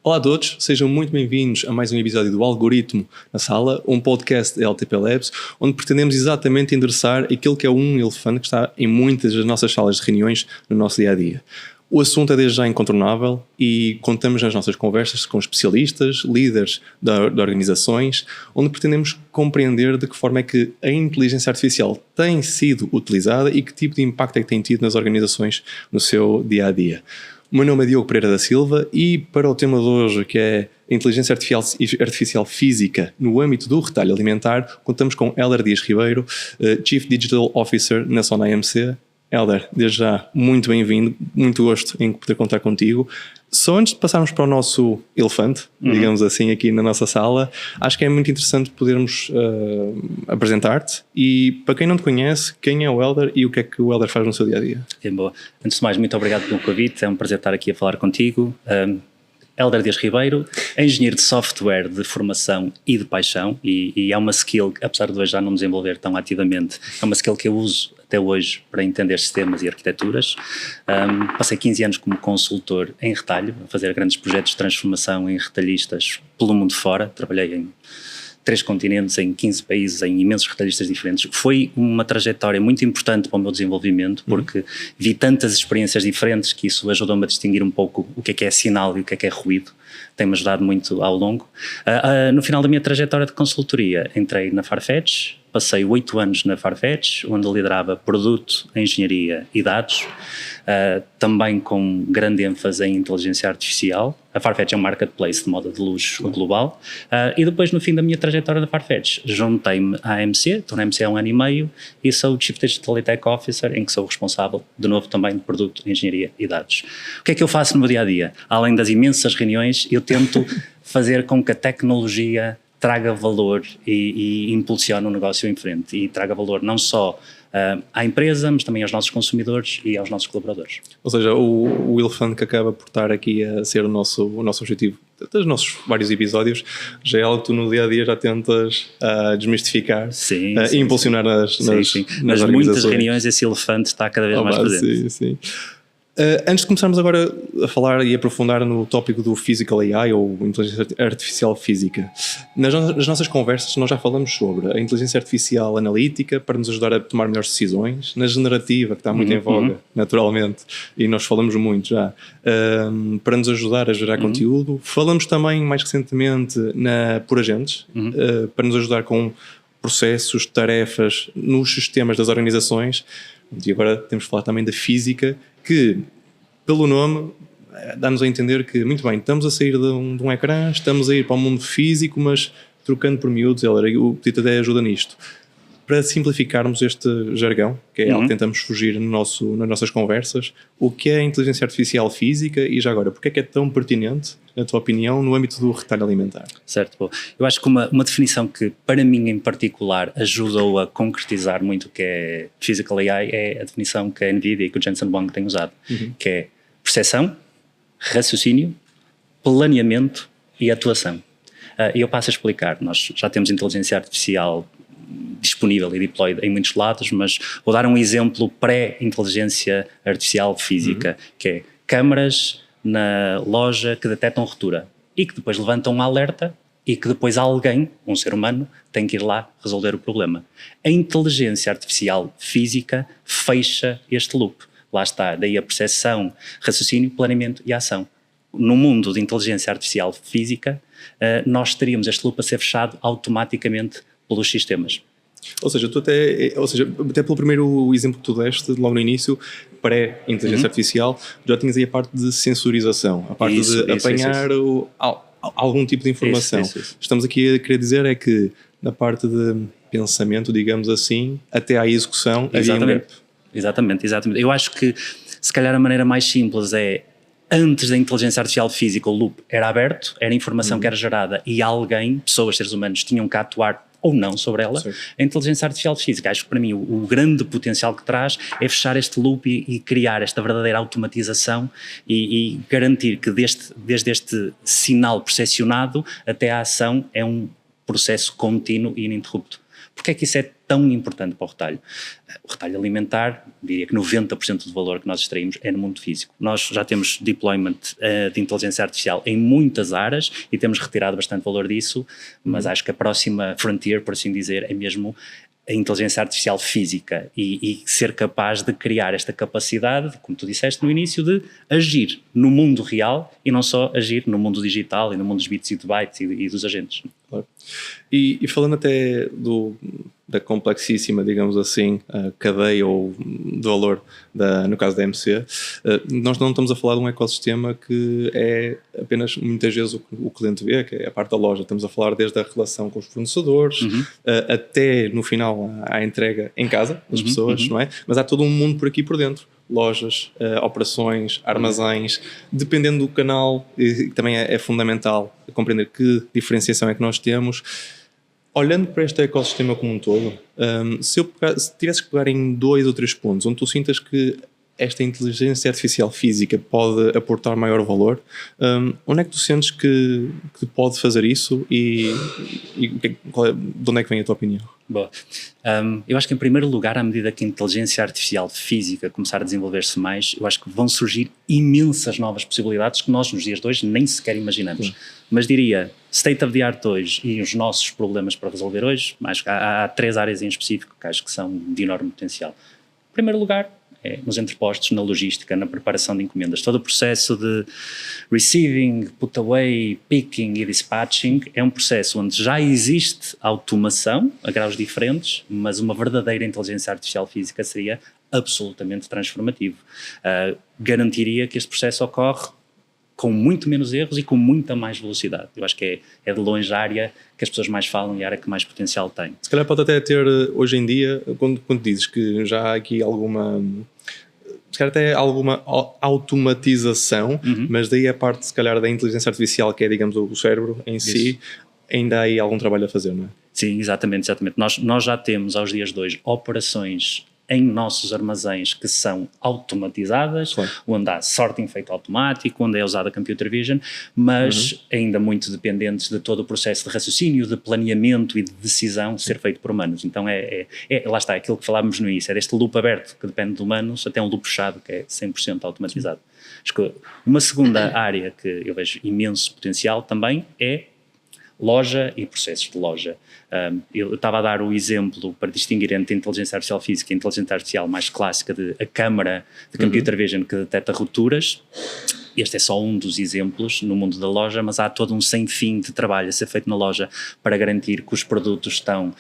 Olá a todos, sejam muito bem-vindos a mais um episódio do Algoritmo na Sala, um podcast da LTP Labs, onde pretendemos exatamente endereçar aquilo que é um elefante que está em muitas das nossas salas de reuniões no nosso dia-a-dia. O assunto é desde já incontornável e contamos nas nossas conversas com especialistas, líderes de organizações, onde pretendemos compreender de que forma é que a inteligência artificial tem sido utilizada e que tipo de impacto é que tem tido nas organizações no seu dia-a-dia. O meu nome é Diogo Pereira da Silva e para o tema de hoje, que é a inteligência artificial física no âmbito do retalho alimentar, contamos com Hélder Dias Ribeiro, Chief Digital Officer na Sona AMC. Hélder, desde já, muito bem-vindo, muito gosto em poder contar contigo. Só antes de passarmos para o nosso elefante, digamos assim, aqui na nossa sala, acho que é muito interessante podermos apresentar-te e, para quem não te conhece, quem é o Hélder e o que é que o Hélder faz no seu dia-a-dia? Boa. Antes de mais, muito obrigado pelo convite, é um prazer estar aqui a falar contigo. Hélder Dias Ribeiro, engenheiro de software de formação e de paixão, e é uma skill que, apesar de hoje já não desenvolver tão ativamente, é uma skill que eu uso até hoje para entender sistemas e arquiteturas. Passei 15 anos como consultor em retalho, a fazer grandes projetos de transformação em retalhistas pelo mundo fora. Trabalhei em 3 continentes, em 15 países, em imensos retalhistas diferentes. Foi uma trajetória muito importante para o meu desenvolvimento, porque vi tantas experiências diferentes que isso ajudou-me a distinguir um pouco o que é sinal e o que é ruído. Tem-me ajudado muito ao longo. No final da minha trajetória de consultoria, entrei na Farfetch, passei 8 anos na Farfetch, onde liderava produto, engenharia e dados, também com grande ênfase em inteligência artificial. A Farfetch é um marketplace de moda de luxo global. E depois, no fim da minha trajetória da Farfetch, juntei-me à AMC, estou na AMC há 1 ano e meio, e sou o Chief Digital Tech Officer, em que sou responsável, de novo, também de produto, engenharia e dados. O que é que eu faço no meu dia-a-dia? Além das imensas reuniões, eu tento fazer com que a tecnologia traga valor e impulsione o negócio em frente, e traga valor não só à empresa, mas também aos nossos consumidores e aos nossos colaboradores. Ou seja, o elefante que acaba por estar aqui a ser o nosso objetivo dos nossos vários episódios, já é algo que tu no dia-a-dia já tentas desmistificar e impulsionar nas Nas muitas reuniões esse elefante está cada vez mais presente. Sim. Antes de começarmos agora a falar e aprofundar no tópico do Physical AI ou inteligência artificial física, nas nossas conversas nós já falamos sobre a inteligência artificial analítica para nos ajudar a tomar melhores decisões, na generativa, que está muito em voga, naturalmente, e nós falamos muito já, para nos ajudar a gerar conteúdo. Falamos também mais recentemente por agentes, para nos ajudar com processos, tarefas nos sistemas das organizações. E agora temos de falar também da física, que, pelo nome, dá-nos a entender que, muito bem, estamos a sair de um ecrã, estamos a ir para o mundo físico, mas trocando por miúdos, o Petito até ajuda nisto. Para simplificarmos este jargão, que é algo que tentamos fugir nas nossas conversas, o que é a inteligência artificial física e, já agora, porque é que é tão pertinente, na tua opinião, no âmbito do retalho alimentar? Certo, bom. Eu acho que uma definição que, para mim em particular, ajudou a concretizar muito o que é Physical AI é a definição que a NVIDIA e que o Jensen Huang têm usado, que é percepção, raciocínio, planeamento e atuação. E eu passo a explicar. Nós já temos inteligência artificial disponível e deployed em muitos lados, mas vou dar um exemplo pré-inteligência artificial física, que é câmaras na loja que detectam ruptura e que depois levantam um alerta e que depois alguém, um ser humano, tem que ir lá resolver o problema. A inteligência artificial física fecha este loop. Lá está, daí a percepção, raciocínio, planeamento e ação. No mundo de inteligência artificial física, nós teríamos este loop a ser fechado automaticamente pelos sistemas. Ou seja, até pelo primeiro exemplo que tu deste, logo no início, pré-inteligência artificial, já tinhas aí a parte de sensorização, a parte de apanhar algum tipo de informação. Isso. Estamos aqui a querer dizer é que na parte de pensamento, digamos assim, até à execução havia um gap. Exatamente. Eu acho que se calhar a maneira mais simples é, antes da inteligência artificial física, o loop era aberto, era informação que era gerada e alguém, pessoas, seres humanos, tinham que atuar ou não sobre ela. Certo. A inteligência artificial física, acho que para mim o grande potencial que traz é fechar este loop e criar esta verdadeira automatização e garantir que desde este sinal percepcionado até a ação é um processo contínuo e ininterrupto. Porquê é que isso é tão importante para o retalho? O retalho alimentar, diria que 90% do valor que nós extraímos é no mundo físico. Nós já temos deployment de inteligência artificial em muitas áreas e temos retirado bastante valor disso, mas acho que a próxima frontier, por assim dizer, é mesmo a inteligência artificial física e ser capaz de criar esta capacidade, como tu disseste no início, de agir no mundo real e não só agir no mundo digital e no mundo dos bits e dos bytes e dos agentes. Claro. E falando até da complexíssima, digamos assim, cadeia ou de valor, no caso da MC, nós não estamos a falar de um ecossistema que é apenas muitas vezes o cliente vê, que é a parte da loja. Estamos a falar desde a relação com os fornecedores, até no final à entrega em casa das pessoas, não é? Mas há todo um mundo por aqui por dentro. Lojas, operações, armazéns, dependendo do canal, também é fundamental compreender que diferenciação é que nós temos. Olhando para este ecossistema como um todo, se tivesse que pegar em 2 ou 3 pontos onde tu sintas que esta inteligência artificial física pode aportar maior valor, onde é que tu sentes que pode fazer isso e de onde é que vem a tua opinião? Boa. Eu acho que em primeiro lugar, à medida que a inteligência artificial física começar a desenvolver-se mais, eu acho que vão surgir imensas novas possibilidades que nós nos dias de hoje nem sequer imaginamos. Sim. Mas diria, state of the art hoje e os nossos problemas para resolver hoje, acho que há 3 áreas em específico que acho que são de enorme potencial. Em primeiro lugar, nos entrepostos, na logística, na preparação de encomendas. Todo o processo de receiving, put away, picking e dispatching é um processo onde já existe automação a graus diferentes, mas uma verdadeira inteligência artificial física seria absolutamente transformativo. Garantiria que este processo ocorre com muito menos erros e com muita mais velocidade. Eu acho que é de longe a área que as pessoas mais falam e a área que mais potencial tem. Se calhar pode até ter, hoje em dia, quando dizes que já há aqui se calhar até alguma automatização, mas daí a parte, se calhar, da inteligência artificial, que é, digamos, o cérebro em si, ainda há aí algum trabalho a fazer, não é? Sim, exatamente. Nós já temos, aos dias de hoje, operações em nossos armazéns que são automatizadas, claro, onde há sorting feito automático, onde é usada a computer vision, mas ainda muito dependentes de todo o processo de raciocínio, de planeamento e de decisão ser feito por humanos. Então lá está, aquilo que falávamos no início, é deste loop aberto que depende de humanos até um loop fechado que é 100% automatizado. Acho que uma segunda área que eu vejo imenso potencial também é loja e processos de loja. Eu estava a dar o exemplo para distinguir entre a inteligência artificial física e a inteligência artificial mais clássica de a câmara de computer vision que detecta rupturas. Este é só um dos exemplos no mundo da loja, mas há todo um sem fim de trabalho a ser feito na loja para garantir que os produtos estão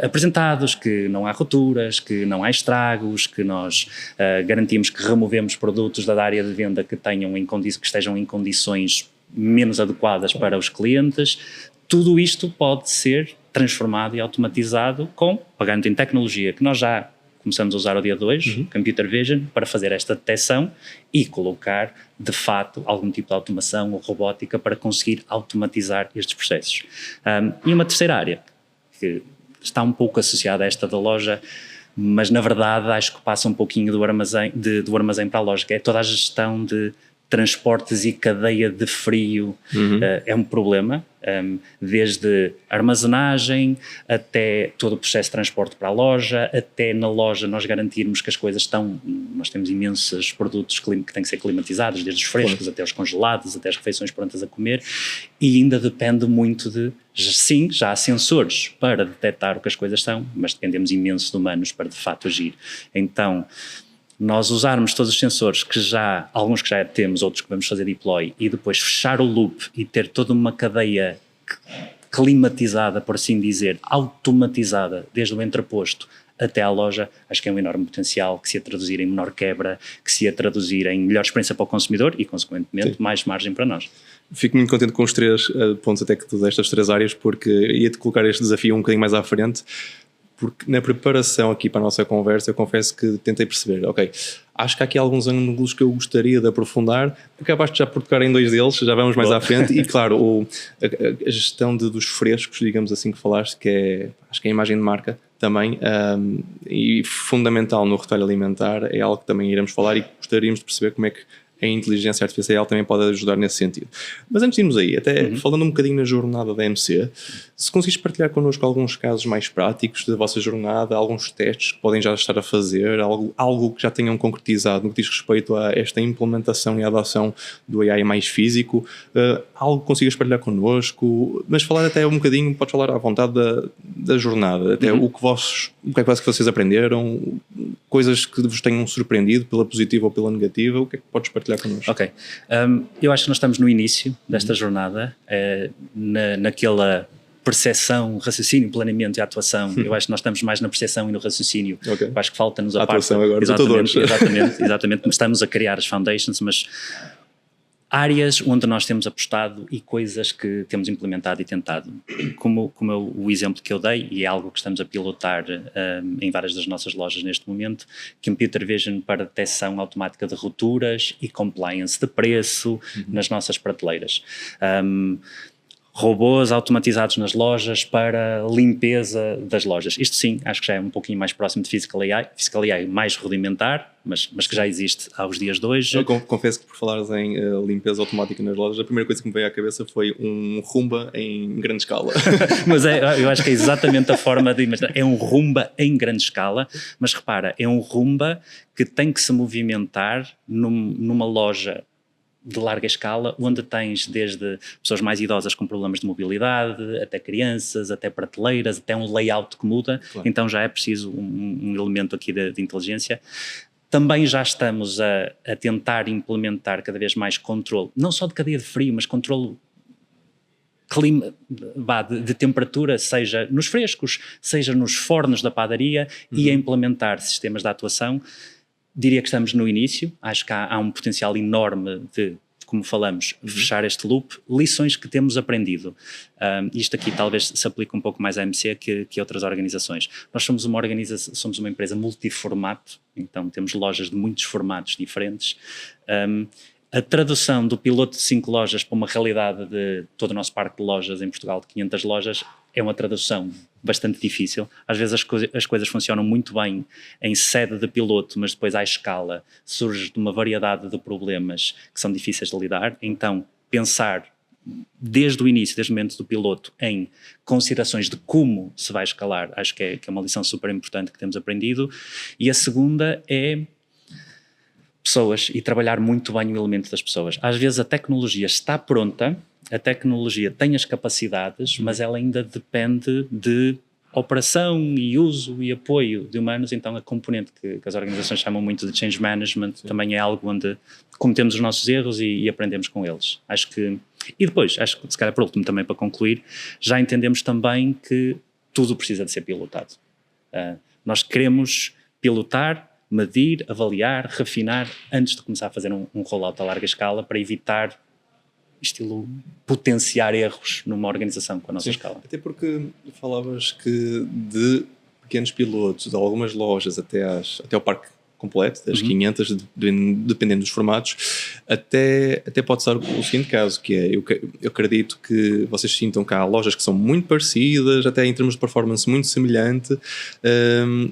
apresentados, que não há rupturas, que não há estragos, que nós garantimos que removemos produtos da área de venda que estejam em condições menos adequadas para os clientes. Tudo isto pode ser transformado e automatizado pagando em tecnologia que nós já começamos a usar ao dia de hoje, Computer Vision, para fazer esta detecção e colocar, de fato, algum tipo de automação ou robótica para conseguir automatizar estes processos. E uma terceira área, que está um pouco associada a esta da loja, mas na verdade acho que passa um pouquinho do armazém para a loja, que é toda a gestão de transportes e cadeia de frio. É um problema, desde armazenagem até todo o processo de transporte para a loja, até na loja nós garantirmos que as coisas nós temos imensos produtos que têm que ser climatizados, desde os frescos até os congelados, até as refeições prontas a comer, e ainda depende muito sim, já há sensores para detectar o que as coisas são, mas dependemos imenso de humanos para de fato agir. Então, nós usarmos todos os sensores alguns que já temos, outros que vamos fazer deploy, e depois fechar o loop e ter toda uma cadeia climatizada, por assim dizer, automatizada, desde o entreposto até à loja, acho que é um enorme potencial que se ia traduzir em menor quebra, que se ia traduzir em melhor experiência para o consumidor e, consequentemente, mais margem para nós. Fico muito contente com os 3 pontos até que tu deste, as 3 áreas, porque ia-te colocar este desafio um bocadinho mais à frente, porque na preparação aqui para a nossa conversa eu confesso que tentei perceber, acho que há aqui alguns ângulos que eu gostaria de aprofundar, acabaste já por tocar em 2 deles, já vamos mais à frente, e claro, a gestão dos frescos, digamos assim, que falaste, que acho que é a imagem de marca também, e fundamental no retalho alimentar, é algo que também iremos falar e gostaríamos de perceber como é que a inteligência artificial também pode ajudar nesse sentido. Mas antes de irmos aí, até falando um bocadinho na jornada da MC, se conseguires partilhar connosco alguns casos mais práticos da vossa jornada, alguns testes que podem já estar a fazer, algo que já tenham concretizado no que diz respeito a esta implementação e adoção do AI mais físico, algo que consigas partilhar connosco, mas falar até um bocadinho, podes falar à vontade da jornada, até o que é que vocês aprenderam, coisas que vos tenham surpreendido pela positiva ou pela negativa, o que é que podes partilhar connosco? Ok. Eu acho que nós estamos no início desta jornada, naquela percepção, raciocínio, planeamento e atuação. Eu acho que nós estamos mais na percepção e no raciocínio. Okay. Eu acho que falta-nos a atuação parte... agora, exatamente. Estamos a criar as foundations, mas áreas onde nós temos apostado e coisas que temos implementado e tentado. Como o exemplo que eu dei, e é algo que estamos a pilotar em várias das nossas lojas neste momento, Computer Vision para detecção automática de rupturas e compliance de preço nas nossas prateleiras. Robôs automatizados nas lojas para limpeza das lojas. Isto sim, acho que já é um pouquinho mais próximo de Physical AI. Physical AI mais rudimentar, mas que já existe aos dias de hoje. Eu confesso que por falares em limpeza automática nas lojas, a primeira coisa que me veio à cabeça foi um Roomba em grande escala. Mas eu acho que é exatamente a forma de imaginar. É um Roomba em grande escala, mas repara, é um Roomba que tem que se movimentar numa loja de larga escala, onde tens desde pessoas mais idosas com problemas de mobilidade, até crianças, até prateleiras, até um layout que muda. Claro. Então já é preciso um elemento aqui de inteligência. Também já estamos a tentar implementar cada vez mais controle, não só de cadeia de frio, mas controle clima, de temperatura, seja nos frescos, seja nos fornos da padaria, e a implementar sistemas de atuação. Diria que estamos no início, acho que há um potencial enorme de, como falamos, fechar este loop, lições que temos aprendido. Isto aqui talvez se aplique um pouco mais à MC que outras organizações. Nós somos somos uma empresa multiformato, então temos lojas de muitos formatos diferentes. A tradução do piloto de 5 lojas para uma realidade de todo o nosso parque de lojas em Portugal, de 500 lojas, é uma tradução bastante difícil. Às vezes as coisas funcionam muito bem em sede de piloto, mas depois à escala surge de uma variedade de problemas que são difíceis de lidar. Então, pensar desde o início, desde o momento do piloto, em considerações de como se vai escalar, acho que é uma lição super importante que temos aprendido. E a segunda é pessoas, e trabalhar muito bem o elemento das pessoas. Às vezes a tecnologia está pronta, a tecnologia tem as capacidades, mas ela ainda depende de operação e uso e apoio de humanos. Então a componente que as organizações chamam muito de change management também é algo onde cometemos os nossos erros e aprendemos com eles. E depois, acho que se calhar por último também para concluir, já entendemos também que tudo precisa de ser pilotado. Nós queremos pilotar, medir, avaliar, refinar antes de começar a fazer um rollout a larga escala para evitar potenciar erros numa organização com a nossa escala. Até porque falavas que de pequenos pilotos, de algumas lojas até ao parque completo, das 500, dependendo dos formatos, até pode estar o seguinte caso, que é, eu acredito que vocês sintam que há lojas que são muito parecidas, até em termos de performance muito semelhante,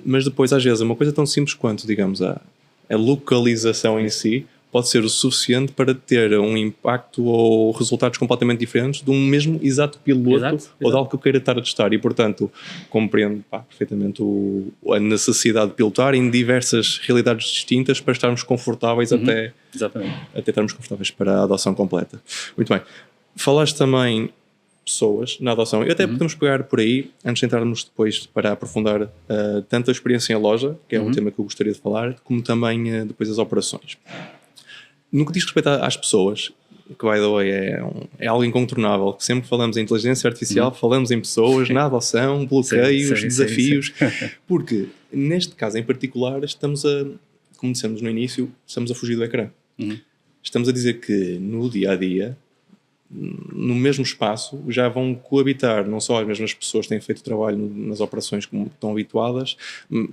mas depois às vezes uma coisa tão simples quanto, digamos, a localização em si, pode ser o suficiente para ter um impacto ou resultados completamente diferentes de um mesmo exato piloto ou de algo que eu queira estar a testar. E, portanto, compreendo perfeitamente a necessidade de pilotar em diversas realidades distintas para estarmos confortáveis até estarmos confortáveis para a adoção completa. Muito bem. Falaste também pessoas na adoção. E até podemos pegar por aí, antes de entrarmos depois para aprofundar tanto a experiência em loja, que é um tema que eu gostaria de falar, como também depois as operações. No que diz respeito às pessoas, que by the way é algo incontornável, que sempre falamos em inteligência artificial, falamos em pessoas, na adoção, bloqueios, desafios, porque neste caso em particular estamos como dissemos no início, estamos a fugir do ecrã. Estamos a dizer que no dia-a-dia, no mesmo espaço, já vão coabitar não só as mesmas pessoas que têm feito trabalho nas operações como estão habituadas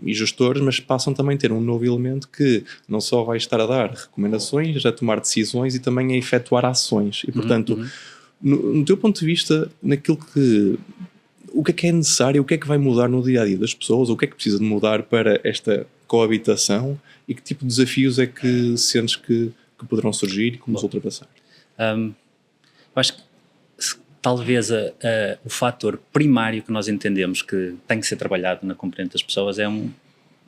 e gestores, mas passam também a ter um novo elemento que não só vai estar a dar recomendações, a tomar decisões e também a efetuar ações. E portanto, no teu ponto de vista, o que é necessário, o que é que vai mudar no dia-a-dia das pessoas, o que é que precisa de mudar para esta coabitação e que tipo de desafios é que sentes que que poderão surgir e como os ultrapassar? Eu acho que talvez o fator primário que nós entendemos que tem que ser trabalhado na componente das pessoas é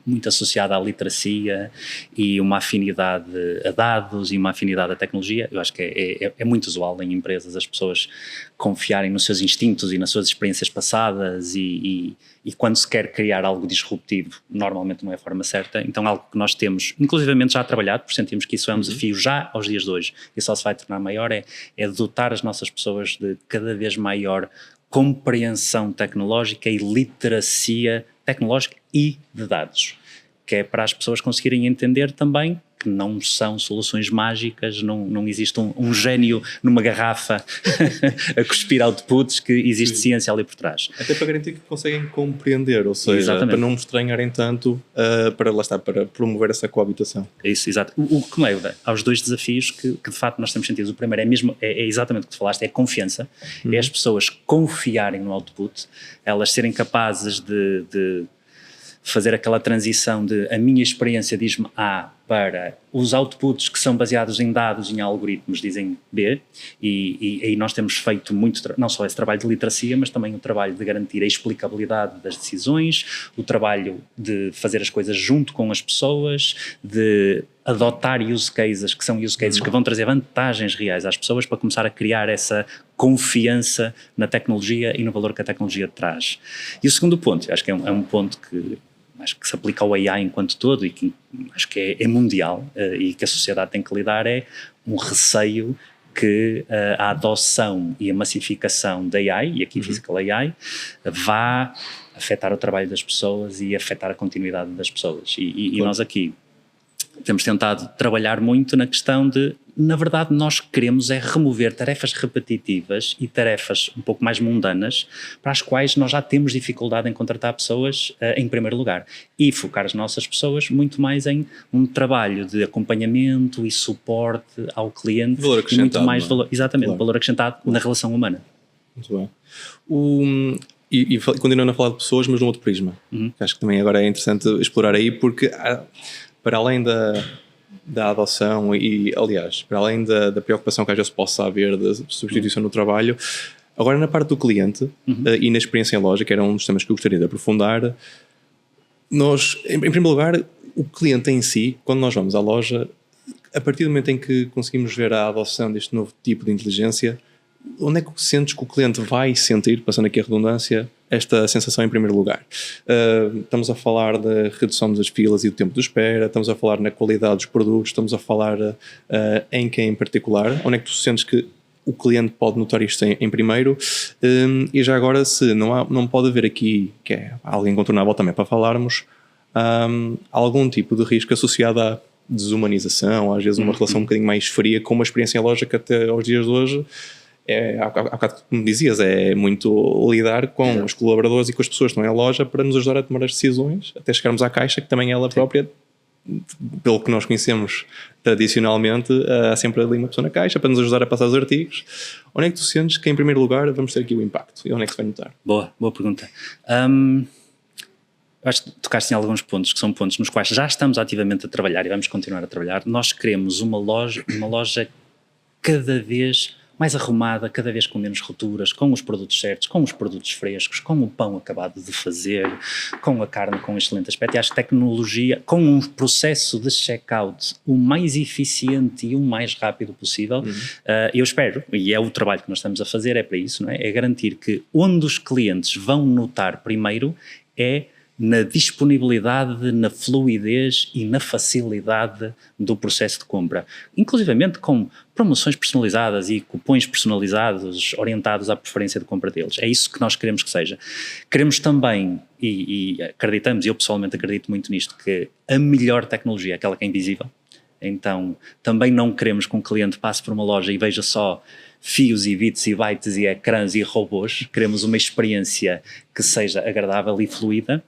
muito associado à literacia e uma afinidade a dados e uma afinidade à tecnologia. Eu acho que é muito usual em empresas as pessoas confiarem nos seus instintos e nas suas experiências passadas e quando se quer criar algo disruptivo, normalmente não é a forma certa. Então algo que nós temos, inclusivamente já trabalhado, porque sentimos que isso é um desafio já aos dias de hoje e só se vai tornar maior, é dotar as nossas pessoas de cada vez maior compreensão tecnológica e literacia tecnológica e de dados, que é para as pessoas conseguirem entender também que não são soluções mágicas, não existe um gênio numa garrafa a cuspir outputs, que existe ciência ali por trás. Até para garantir que conseguem compreender, ou seja, Exatamente. Para não me estranharem tanto, para promover essa coabitação. Isso, exato. O que me leva aos dois desafios que de facto nós temos sentido. O primeiro é exatamente o que tu falaste, é a confiança. É as pessoas confiarem no output, elas serem capazes de fazer aquela transição de a minha experiência diz-me A para os outputs que são baseados em dados e em algoritmos dizem B, e aí nós temos feito muito, não só esse trabalho de literacia, mas também o trabalho de garantir a explicabilidade das decisões, o trabalho de fazer as coisas junto com as pessoas, de adotar use cases que são use cases que vão trazer vantagens reais às pessoas para começar a criar essa confiança na tecnologia e no valor que a tecnologia traz. E o segundo ponto, acho que é um ponto que acho que se aplica ao AI enquanto todo e que acho que é mundial e que a sociedade tem que lidar, é um receio que a adoção e a massificação da AI, e aqui Physical AI, vá afetar o trabalho das pessoas e afetar a continuidade das pessoas. E nós aqui temos tentado trabalhar muito na questão de, na verdade, nós queremos é remover tarefas repetitivas e tarefas um pouco mais mundanas para as quais nós já temos dificuldade em contratar pessoas em primeiro lugar e focar as nossas pessoas muito mais em um trabalho de acompanhamento e suporte ao cliente. Valor acrescentado. Muito mais valor, exatamente, claro. Valor acrescentado na relação humana. Muito bem. E continuando a falar de pessoas, mas num outro prisma. Que acho que também agora é interessante explorar aí, porque para além da adoção e, aliás, para além da preocupação que às vezes possa haver de substituição no trabalho, agora na parte do cliente e na experiência em loja, que era um dos temas que eu gostaria de aprofundar, nós, em primeiro lugar, o cliente em si, quando nós vamos à loja, a partir do momento em que conseguimos ver a adoção deste novo tipo de inteligência, onde é que sentes que o cliente vai sentir, passando aqui a redundância, esta sensação em primeiro lugar? Estamos a falar da redução das filas e do tempo de espera, estamos a falar na qualidade dos produtos, estamos a falar em quem em particular, onde é que tu sentes que o cliente pode notar isto em primeiro, e já agora se não pode haver aqui, que é algo incontornável também para falarmos, algum tipo de risco associado à desumanização, às vezes uma relação um bocadinho mais fria com uma experiência lógica até aos dias de hoje. Há bocado, como dizias, é muito lidar com os colaboradores e com as pessoas que estão em loja para nos ajudar a tomar as decisões, até chegarmos à caixa, que também ela própria, pelo que nós conhecemos tradicionalmente, há sempre ali uma pessoa na caixa para nos ajudar a passar os artigos. Onde é que tu sentes que, em primeiro lugar, vamos ter aqui o impacto? E onde é que se vai notar? Boa pergunta. Acho que tocaste em alguns pontos que são pontos nos quais já estamos ativamente a trabalhar e vamos continuar a trabalhar. Nós queremos uma loja cada vez mais arrumada, cada vez com menos rupturas, com os produtos certos, com os produtos frescos, com o pão acabado de fazer, com a carne com um excelente aspecto. E acho que tecnologia, com um processo de checkout o mais eficiente e o mais rápido possível, eu espero, e é o trabalho que nós estamos a fazer, é para isso, não é? É garantir que onde os clientes vão notar primeiro é na disponibilidade, na fluidez e na facilidade do processo de compra, inclusivamente com promoções personalizadas e cupons personalizados orientados à preferência de compra deles. É isso que nós queremos que seja. Queremos também, e acreditamos, e eu pessoalmente acredito muito nisto, que a melhor tecnologia é aquela que é invisível. Então também não queremos que um cliente passe por uma loja e veja só fios e bits e bytes e ecrãs e robôs. Queremos uma experiência que seja agradável e fluida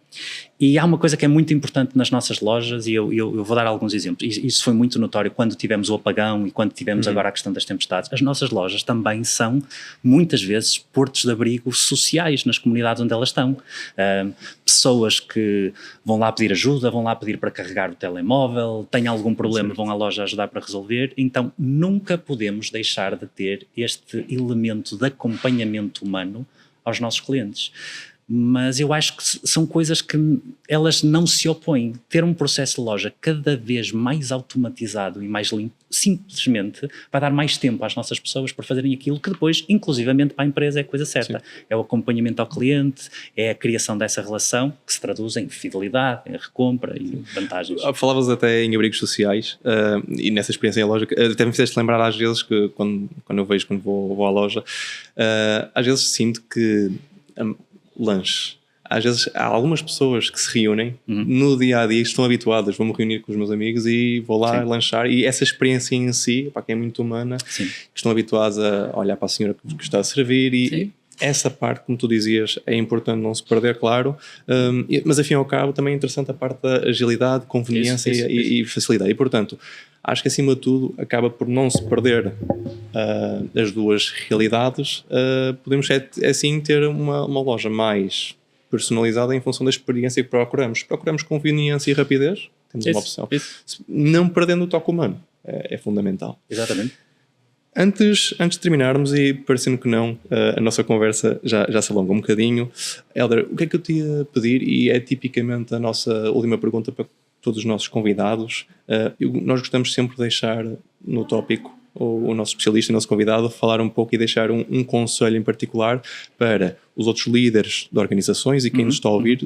E há uma coisa que é muito importante nas nossas lojas, e eu vou dar alguns exemplos. Isso foi muito notório quando tivemos o apagão e quando tivemos agora a questão das tempestades. As nossas lojas também são, muitas vezes, portos de abrigo sociais nas comunidades onde elas estão. Pessoas que vão lá pedir ajuda, vão lá pedir para carregar o telemóvel, têm algum problema, vão à loja ajudar para resolver. Então, nunca podemos deixar de ter este elemento de acompanhamento humano aos nossos clientes. Mas eu acho que são coisas que elas não se opõem. Ter um processo de loja cada vez mais automatizado e mais limpo, simplesmente vai dar mais tempo às nossas pessoas para fazerem aquilo que depois, inclusivamente para a empresa, é a coisa certa. Sim. É o acompanhamento ao cliente, é a criação dessa relação que se traduz em fidelidade, em recompra e vantagens. Falavas até em abrigos sociais e nessa experiência em loja, até me fizeste lembrar às vezes que quando vou à loja, às vezes sinto que lanche. Às vezes há algumas pessoas que se reúnem no dia-a-dia, estão habituadas, vou-me reunir com os meus amigos e vou lá lanchar, e essa experiência em si, que é muito humana, que estão habituados a olhar para a senhora que está a servir e essa parte, como tu dizias, é importante não se perder, claro, mas afim ao cabo também é interessante a parte da agilidade, conveniência e facilidade, e portanto acho que acima de tudo acaba por não se perder as duas realidades. Podemos assim ter uma loja mais personalizada em função da experiência que procuramos conveniência e rapidez, temos uma opção, não perdendo o toque humano, é fundamental. Exatamente. Antes de terminarmos, e parecendo que não, a nossa conversa já se alonga um bocadinho, Hélder, o que é que eu te ia pedir, e é tipicamente a nossa última pergunta para todos os nossos convidados, nós gostamos sempre de deixar no tópico o nosso especialista, o nosso convidado, falar um pouco e deixar um conselho em particular para os outros líderes de organizações e quem nos está a ouvir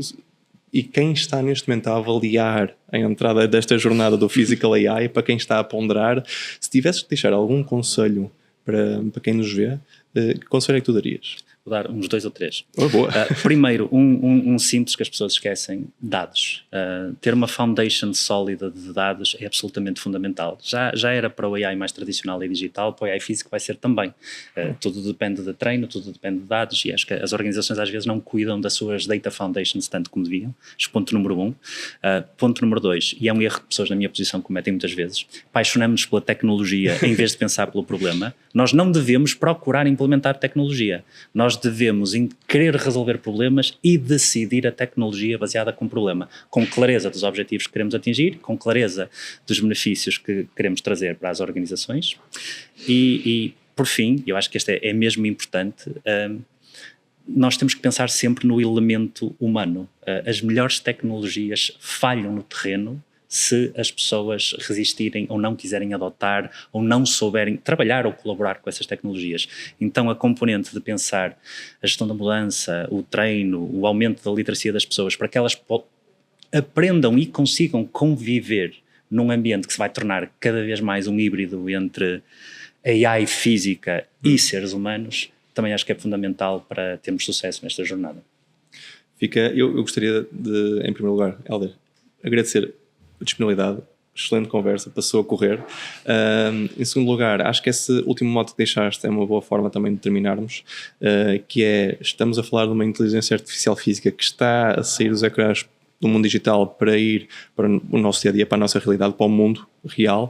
e quem está neste momento a avaliar a entrada desta jornada do Physical AI, para quem está a ponderar. Se tivesses que deixar algum conselho para quem nos vê, que conselho é que tu darias? Vou dar uns 2 ou 3. Boa. Primeiro, um simples que as pessoas esquecem: dados. Ter uma foundation sólida de dados é absolutamente fundamental. Já era para o AI mais tradicional e digital, para o AI físico vai ser também. Tudo depende de treino, tudo depende de dados, e acho que as organizações às vezes não cuidam das suas data foundations tanto como deviam. Ponto número 1. Ponto número 2, e é um erro que pessoas na minha posição cometem muitas vezes: apaixonamos-nos pela tecnologia em vez de pensar pelo problema. Nós não devemos procurar implementar tecnologia. Nós devemos querer resolver problemas e decidir a tecnologia baseada com problema, com clareza dos objetivos que queremos atingir, com clareza dos benefícios que queremos trazer para as organizações. E por fim, eu acho que este é mesmo importante, nós temos que pensar sempre no elemento humano. As melhores tecnologias falham no terreno se as pessoas resistirem ou não quiserem adotar ou não souberem trabalhar ou colaborar com essas tecnologias. Então a componente de pensar a gestão da mudança, o treino, o aumento da literacia das pessoas, para que elas aprendam e consigam conviver num ambiente que se vai tornar cada vez mais um híbrido entre AI física e seres humanos, também acho que é fundamental para termos sucesso nesta jornada. Eu gostaria de, em primeiro lugar, Hélder, agradecer a disponibilidade, excelente conversa, passou a correr. Em segundo lugar, acho que esse último mote que deixaste é uma boa forma também de terminarmos, que é, estamos a falar de uma inteligência artificial física que está a sair dos ecrãs do mundo digital para ir para o nosso dia-a-dia, para a nossa realidade, para o mundo real.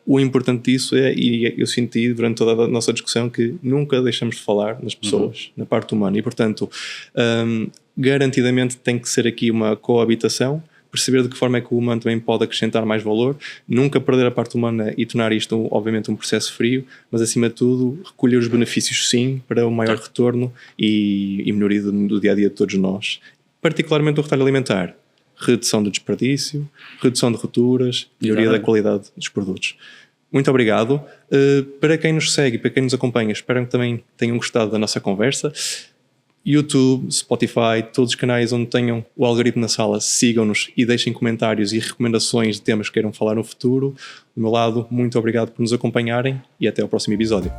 O importante disso é, e eu senti durante toda a nossa discussão, que nunca deixamos de falar nas pessoas, na parte humana, e portanto, garantidamente tem que ser aqui uma coabitação, perceber de que forma é que o humano também pode acrescentar mais valor, nunca perder a parte humana e tornar isto obviamente um processo frio, mas acima de tudo recolher os benefícios sim para o maior retorno e melhoria do dia-a-dia de todos nós, particularmente do retalho alimentar, redução do desperdício, redução de rupturas, melhoria da qualidade dos produtos. Muito obrigado. Para quem nos segue, para quem nos acompanha, espero que também tenham gostado da nossa conversa. YouTube, Spotify, todos os canais onde tenham o Algoritmo na Sala, sigam-nos e deixem comentários e recomendações de temas que queiram falar no futuro. Do meu lado, muito obrigado por nos acompanharem e até ao próximo episódio.